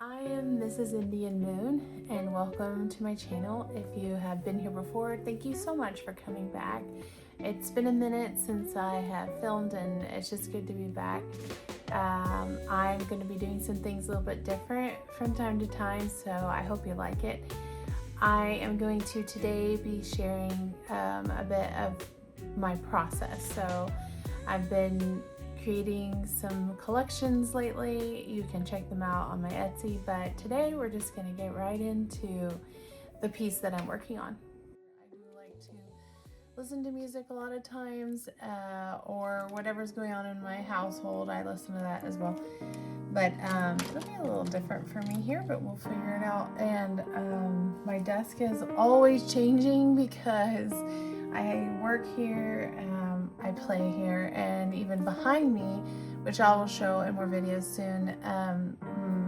I am Mrs. Indian Moon and welcome to my channel. If you have been here before, thank you so much for coming back. It's been a minute since I have filmed and it's just good to be back. I'm going to be doing some things a little bit different from time to time, so I hope you like it. I am going to today be sharing a bit of my process. So I've been creating some collections lately. You can check them out on my Etsy, but today we're just going to get right into the piece that I'm working on. I do like to listen to music a lot of times, or whatever's going on in my household, I listen to that as well. But it'll be a little different for me here, but we'll figure it out. And my desk is always changing because I work here, I play here, and even behind me, which I will show in more videos soon,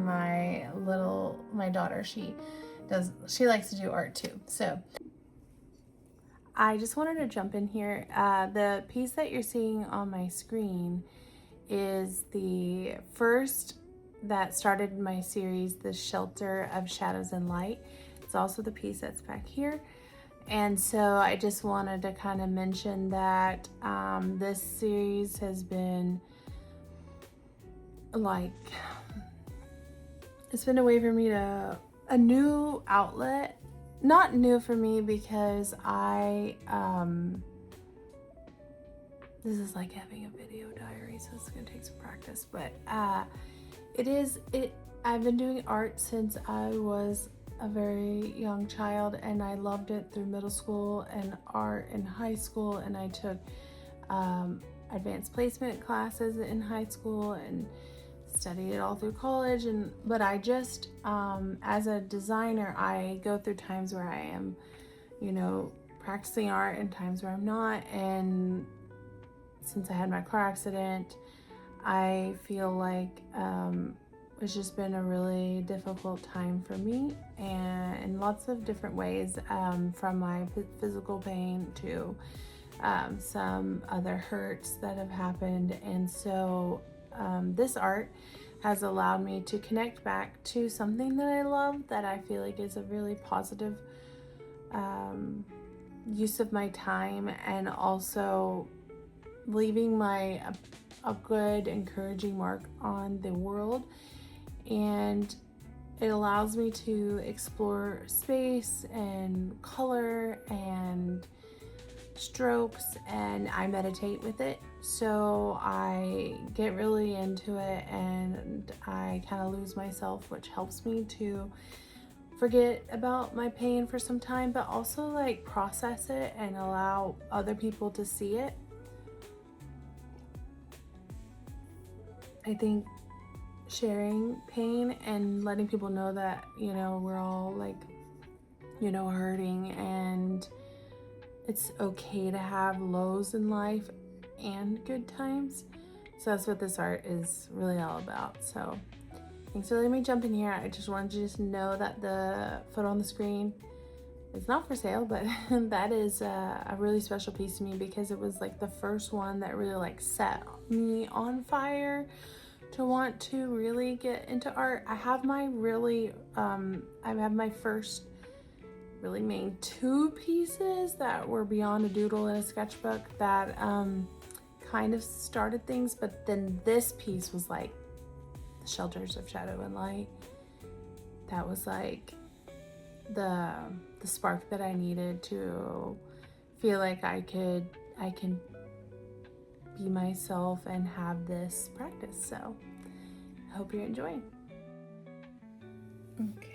my daughter, she likes to do art too. So I just wanted to jump in here. The piece that you're seeing on my screen is the first that started my series, The Shelter of Shadows and Light. It's also the piece that's back here. And so I just wanted to kind of mention that this series has been like, it's been a way for me to, a new outlet. Not new for me because this is like having a video diary, so it's gonna take some practice, but I've been doing art since I was a very young child, and I loved it through middle school and art in high school, and I took advanced placement classes in high school and studied it all through college. But I just as a designer, I go through times where I am, practicing art and times where I'm not. And since I had my car accident, I feel like it's just been a really difficult time for me, and in lots of different ways, from my physical pain to some other hurts that have happened. And so this art has allowed me to connect back to something that I love, that I feel like is a really positive use of my time, and also leaving a good, encouraging mark on the world. And it allows me to explore space and color and strokes, and I meditate with it. So I get really into it, and I kind of lose myself, which helps me to forget about my pain for some time, but also like process it and allow other people to see it. I think sharing pain and letting people know that, we're all like, hurting, and it's okay to have lows in life and good times. So that's what this art is really all about. So thanks for letting me jump in here. I just wanted you to know that the photo on the screen is not for sale, but that is a really special piece to me, because it was like the first one that really like set me on fire to want to really get into art. I have my first really main two pieces that were beyond a doodle and a sketchbook that kind of started things, but then this piece was like The Shelters of Shadow and Light. That was like the spark that I needed to feel like I can be myself and have this practice. So I hope you're enjoying. Okay.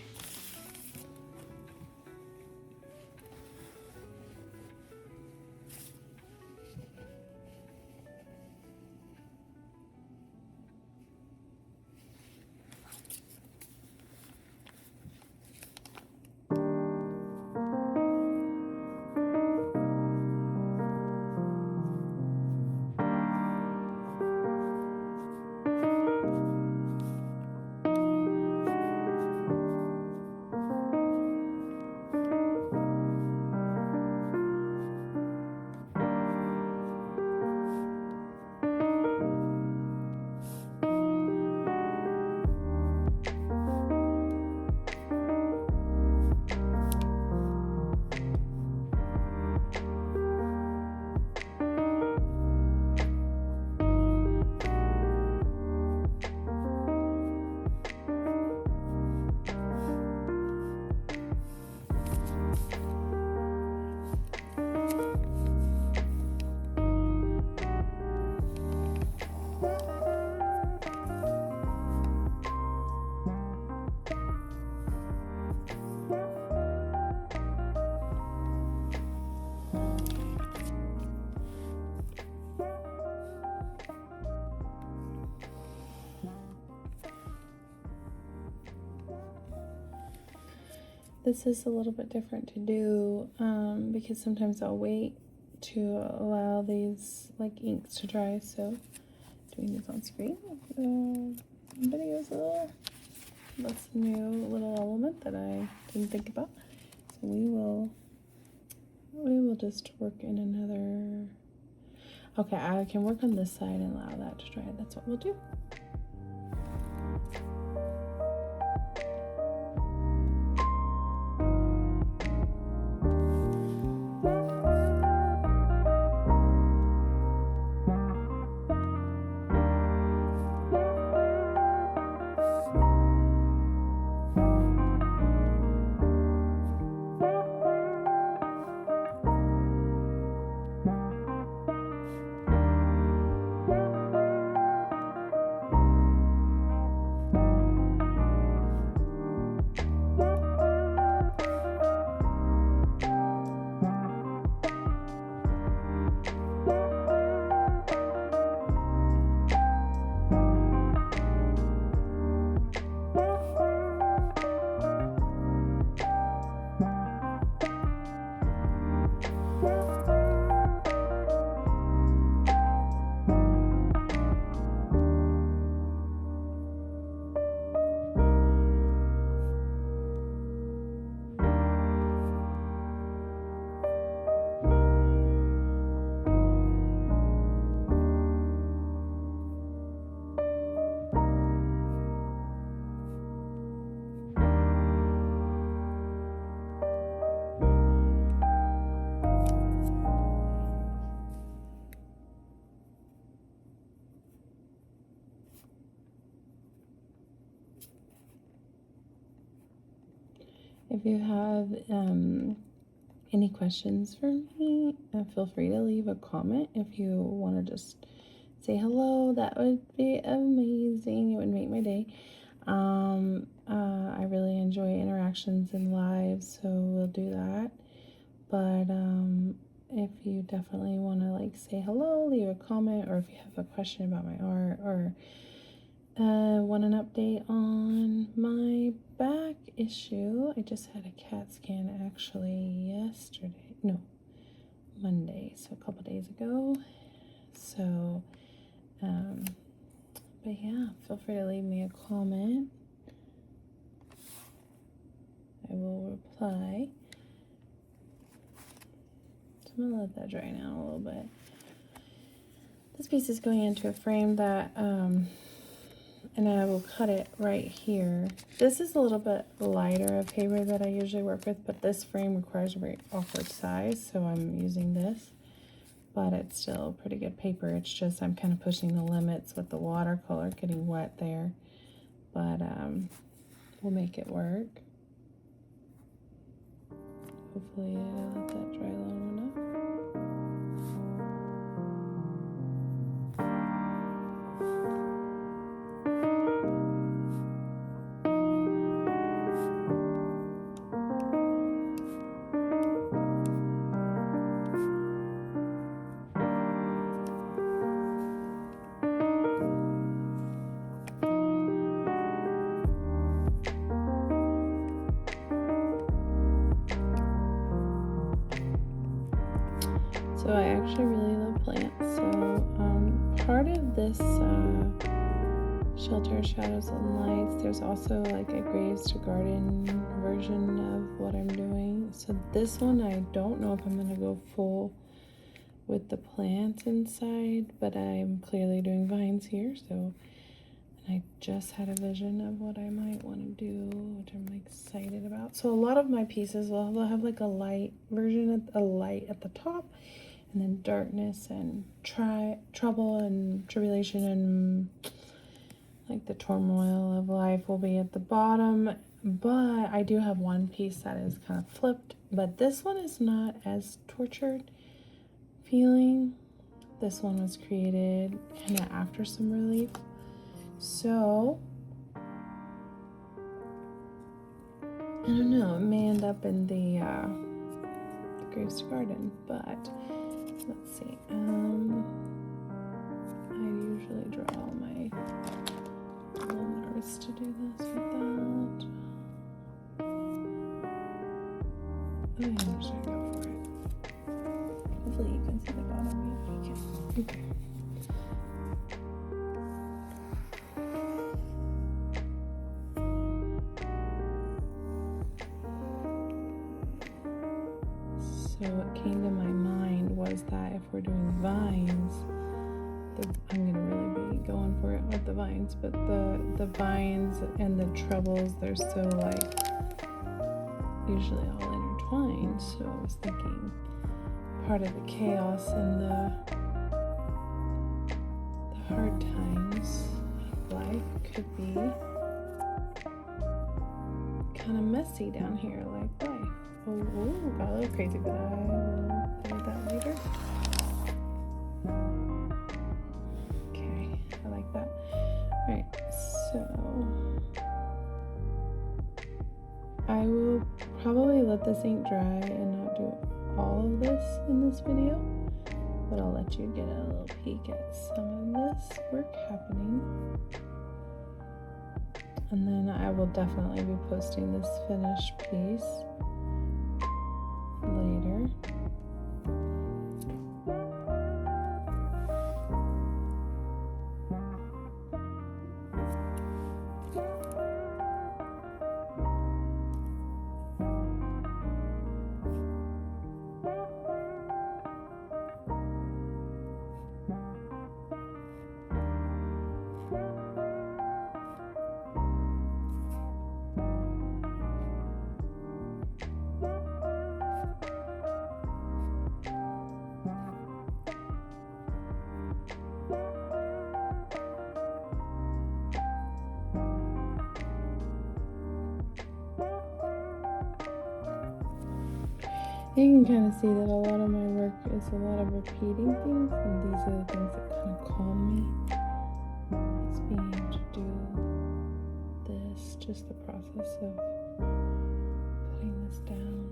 This is a little bit different to do because sometimes I'll wait to allow these like inks to dry. So doing this on screen video is a little that's a new little element that I didn't think about. So we will just work in another. Okay, I can work on this side and allow that to dry. That's what we'll do. If you have any questions for me, feel free to leave a comment. If you want to just say hello, that would be amazing. It would make my day. I really enjoy interactions in live, so we'll do that. But if you definitely want to like say hello, leave a comment, or if you have a question about my art, or want an update on my back issue. I just had a CAT scan actually Monday, so a couple days ago. So, but yeah, feel free to leave me a comment. I will reply. So I'm gonna let that dry now a little bit. This piece is going into a frame that, and I will cut it right here. This is a little bit lighter of paper that I usually work with, but this frame requires a very awkward size, so I'm using this. But it's still pretty good paper. It's just I'm kind of pushing the limits with the watercolor, getting wet there. But we'll make it work. Hopefully I let that dry long enough. So I actually really love plants. So part of this Shelter, Shadows, and Lights, there's also like a Graves to Garden version of what I'm doing. So this one, I don't know if I'm gonna go full with the plants inside, but I'm clearly doing vines here. So, and I just had a vision of what I might want to do, which I'm excited about. So a lot of my pieces will have like a light version, a light at the top, and then darkness and trouble and tribulation and like the turmoil of life will be at the bottom. But I do have one piece that is kind of flipped, but this one is not as tortured feeling. This one was created kind of after some relief. So I don't know, it may end up in the Graves Garden, but let's see. I usually draw all my little nerves to do this without. Oh, yeah, I'm just gonna go for it. Hopefully you can see the bottom. Yeah, you can. Okay. So what came to my mind was that if we're doing vines, I'm gonna really be going for it with the vines, but the vines and the trebles, they're so like usually all intertwined. So I was thinking part of the chaos and the hard times of life could be kind of messy down here, like life. Oh, got a little crazy, but I will play with that later. Okay, I like that. Alright, so I will probably let this ink dry and not do all of this in this video, but I'll let you get a little peek at some of this work happening. And then I will definitely be posting this finished piece later. You can kind of see that a lot of my work is a lot of repeating things, and these are the things that kind of calm me. It's being able to do this, just the process of putting this down.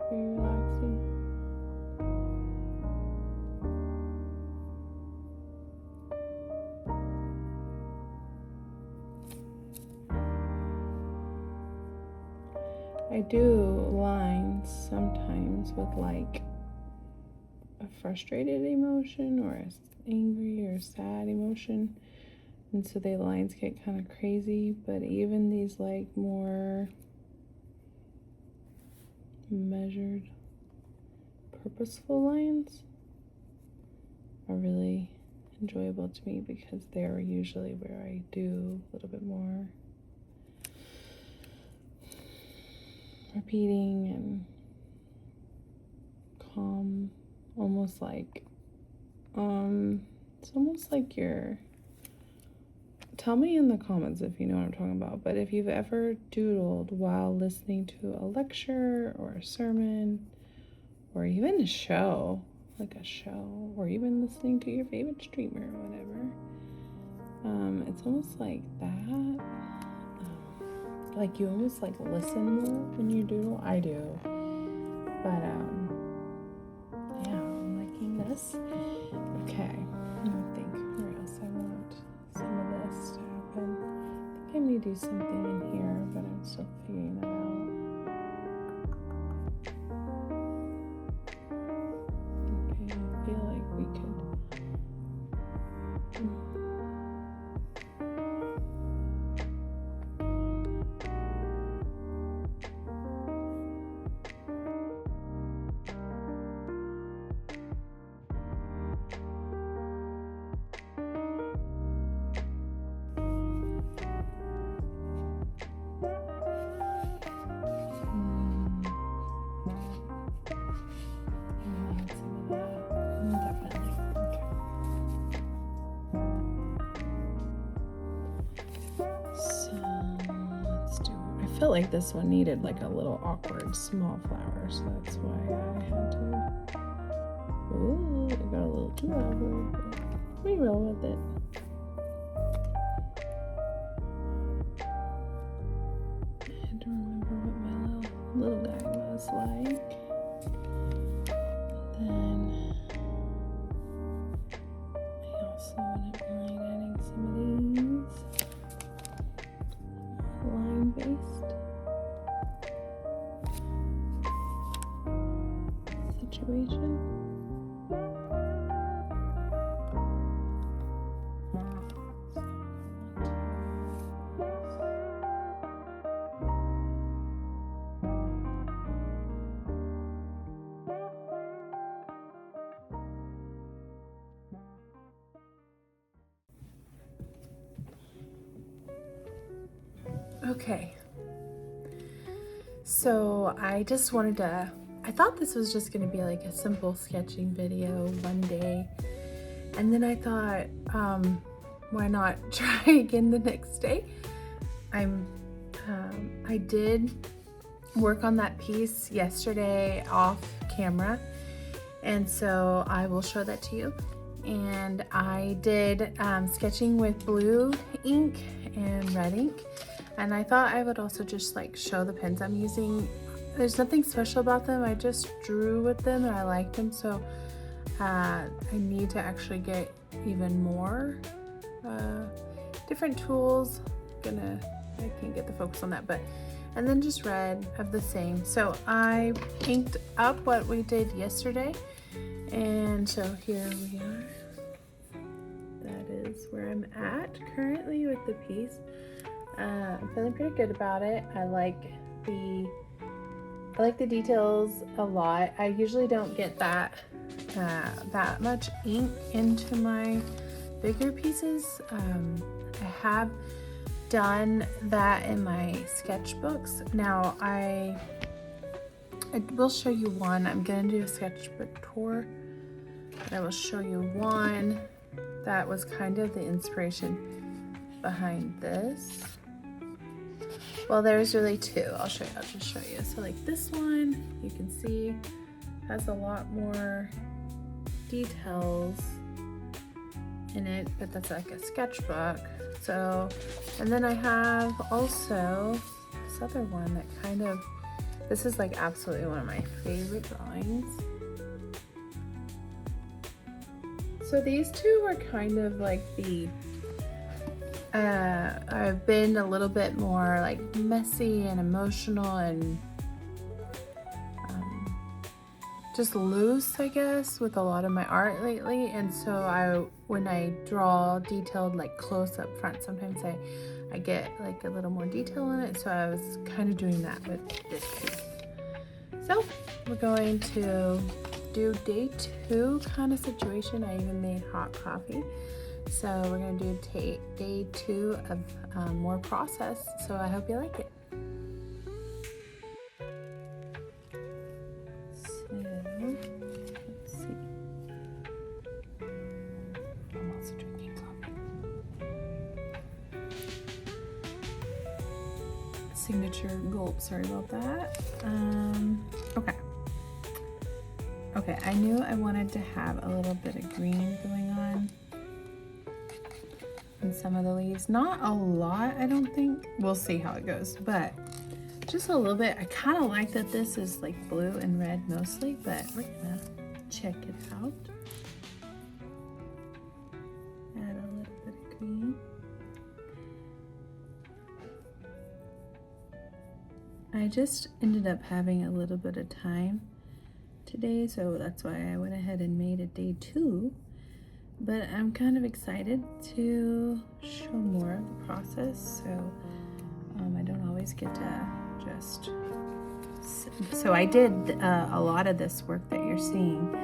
Very relaxing. I do lines sometimes with like a frustrated emotion or an angry or sad emotion, and so the lines get kind of crazy, but even these like more measured, purposeful lines are really enjoyable to me because they're usually where I do a little bit more repeating and calm, almost like it's almost like you're, tell me in the comments if you know what I'm talking about, but if you've ever doodled while listening to a lecture or a sermon or even a show, like a show, or even listening to your favorite streamer or whatever, it's almost like that. Like you almost like listen more when you doodle. I do. But yeah, I'm liking this. Okay, let me think where else I want some of this to happen. I think I may do something in here, but I'm still figuring that out. Okay, I feel like we could felt like this one needed like a little awkward small flower, so that's why I had to. Ooh, it got a little too awkward, but we roll with it. I had to remember what my little guy was like. Then I also wouldn't mind adding some of these line based. Okay. So I just wanted to, I thought this was just going to be like a simple sketching video one day. And then I thought, why not try again the next day? I did work on that piece yesterday off camera, and so I will show that to you. And I did sketching with blue ink and red ink, and I thought I would also just like show the pens I'm using. There's nothing special about them, I just drew with them and I liked them, so I need to actually get even more different tools. I can't get the focus on that, but and then just red of the same. So I inked up what we did yesterday, and so here we are. That is where I'm at currently with the piece. I'm feeling pretty good about it. I like the details a lot. I usually don't get that much ink into my bigger pieces. I have done that in my sketchbooks. Now I will show you one. I'm gonna do a sketchbook tour, but I will show you one that was kind of the inspiration behind this. Well, there's really two. I'll just show you. So like this one, you can see has a lot more details in it, but that's like a sketchbook. So, and then I have also this other one that kind of, this is like absolutely one of my favorite drawings. So these two are kind of like the, I've been a little bit more like messy and emotional and just loose, I guess, with a lot of my art lately. And so when I draw detailed like close up front, sometimes I get like a little more detail in it. So I was kind of doing that with this piece. So we're going to do day 2 kind of situation. I even made hot coffee. So we're gonna do day 2 of more process. So I hope you like it. Let's see. I'm also drinking coffee. Signature gulp, sorry about that. Okay, I knew I wanted to have a little bit of green going on in some of the leaves. Not a lot, I don't think. We'll see how it goes, but just a little bit. I kind of like that this is like blue and red mostly, but we're gonna check it out. Add a little bit of green. I just ended up having a little bit of time today, so that's why I went ahead and made it day 2. But I'm kind of excited to show more of the process, so I don't always get to just so I did a lot of this work that you're seeing.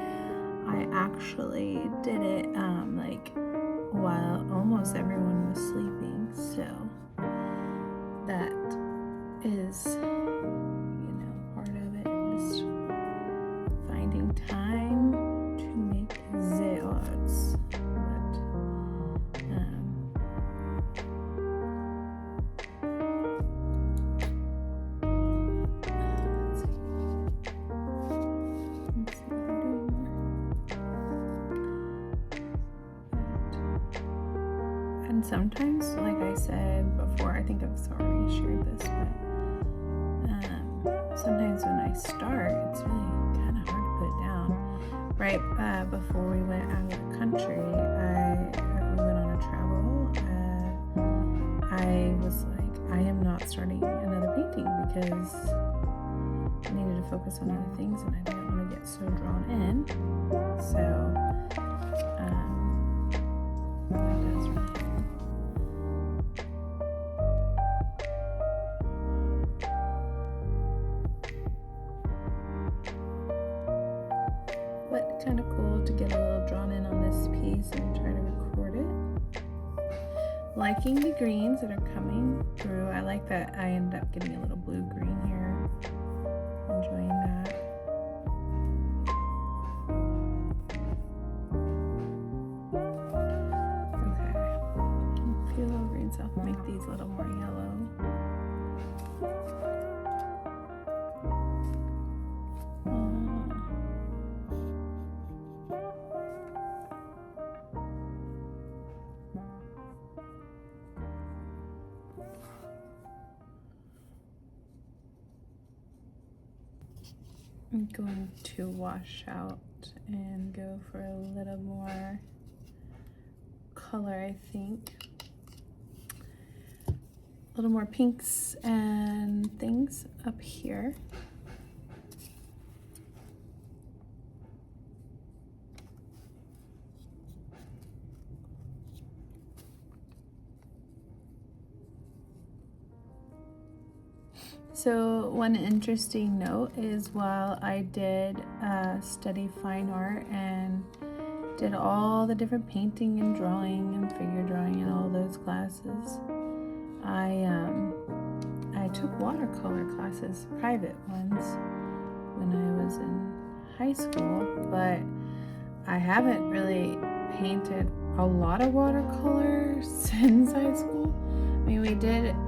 I actually did it like while almost everyone was sleeping, so that is, you know, part of it is finding time to make the arts. And sometimes, like I said before, I think I've already shared this, but sometimes when I start, it's really kind of hard to put down. Right before we went out of the country, we went on a travel. I was like, I am not starting another painting because I needed to focus on other things and I didn't want to get so drawn in. So, that does really help. But kind of cool to get a little drawn in on this piece and try to record it. Liking the greens that are coming through. I like that I end up getting a little blue-green here. Enjoying that. Okay. A few little greens. I'll make these a little more yellow. I'm going to wash out and go for a little more color, I think. A little more pinks and things up here. So one interesting note is while I did study fine art and did all the different painting and drawing and figure drawing and all those classes, I took watercolor classes, private ones, when I was in high school, but I haven't really painted a lot of watercolor since high school. I mean,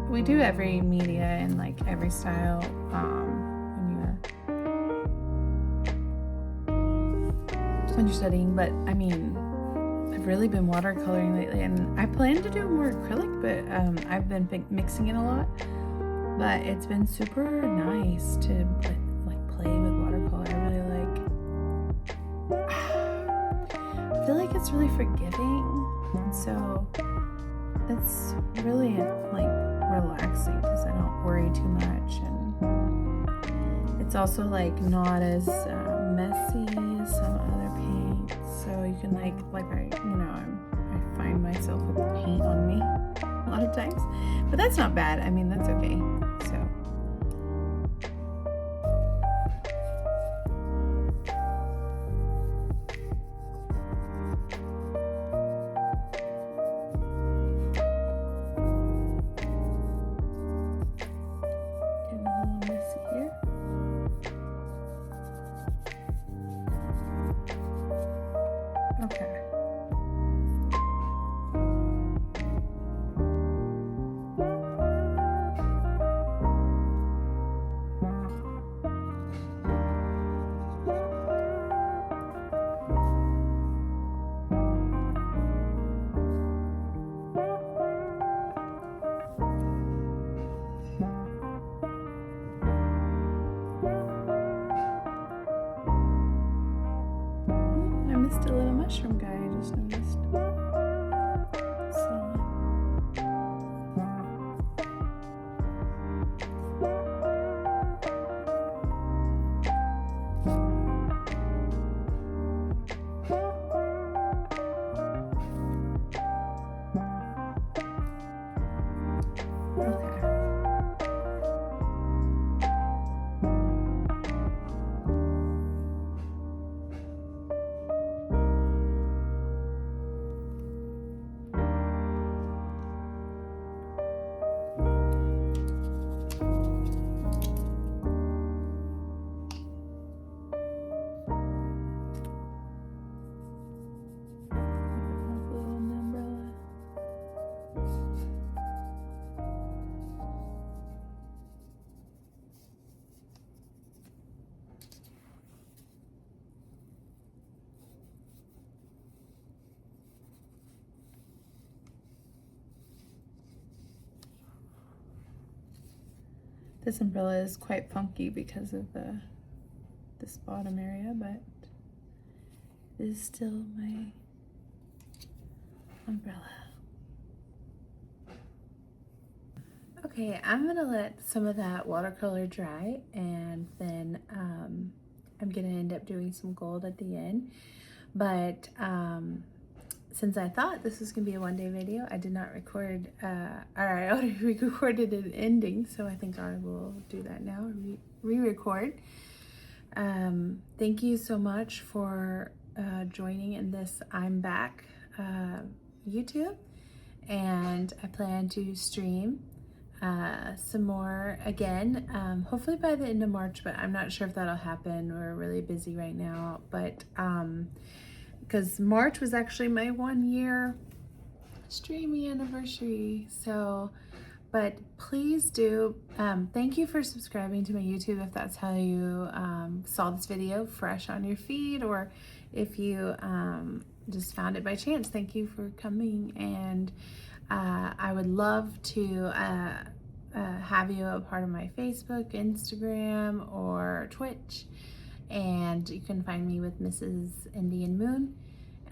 we do every media and like every style when you're studying, but I mean, I've really been watercoloring lately, and I plan to do more acrylic, but I've been mixing it a lot. But it's been super nice to like play with watercolor. I really like. I feel like it's really forgiving, and so it's really like relaxing because I don't worry too much, and it's also like not as messy as some other paints. So you can like I find myself with paint on me a lot of times, but that's not bad. I mean, that's okay. So. Okay. A little mushroom guy, I just noticed. This umbrella is quite funky because of this bottom area, but it is still my umbrella. Okay, I'm gonna let some of that watercolor dry, and then I'm gonna end up doing some gold at the end. But since I thought this was gonna be a one-day video, I did not record, or I already recorded an ending, so I think I will do that now, re-record. Thank you so much for joining in this I'm Back YouTube, and I plan to stream some more again, hopefully by the end of March, but I'm not sure if that'll happen. We're really busy right now, but because March was actually my 1-year streaming anniversary. So, but please do, thank you for subscribing to my YouTube if that's how you saw this video fresh on your feed, or if you just found it by chance. Thank you for coming, and I would love to have you a part of my Facebook, Instagram, or Twitch, and you can find me with Mrs. Indian Moon.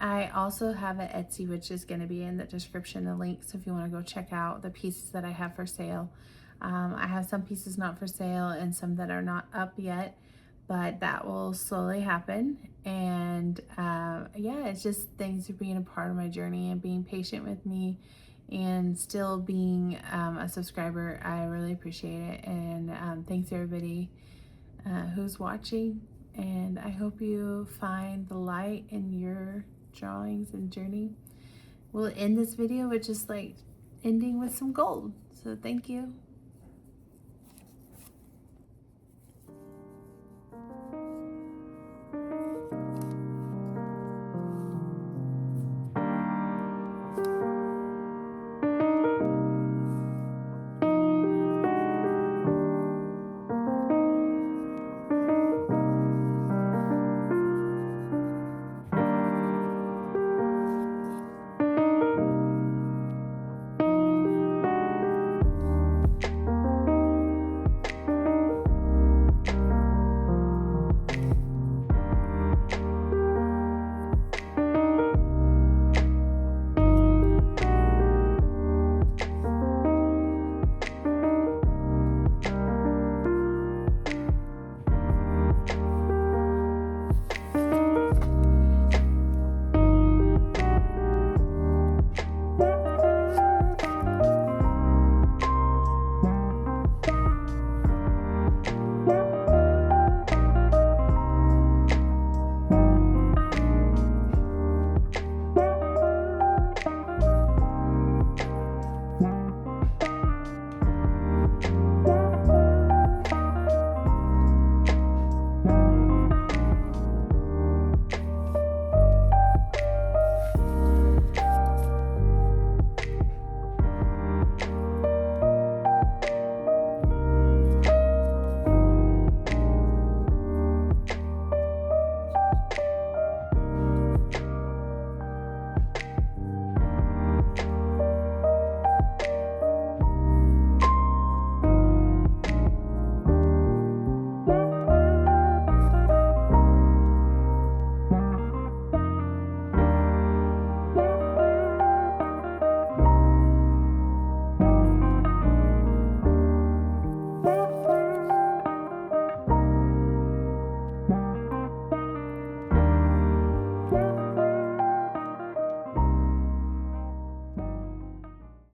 I also have an Etsy, which is going to be in the description, the link, so if you want to go check out the pieces that I have for sale. I have some pieces not for sale and some that are not up yet, but that will slowly happen. And yeah, it's just thanks for being a part of my journey and being patient with me and still being a subscriber. I really appreciate it, and thanks everybody who's watching, and I hope you find the light in your drawings and journey. We'll end this video with just like ending with some gold. So thank you.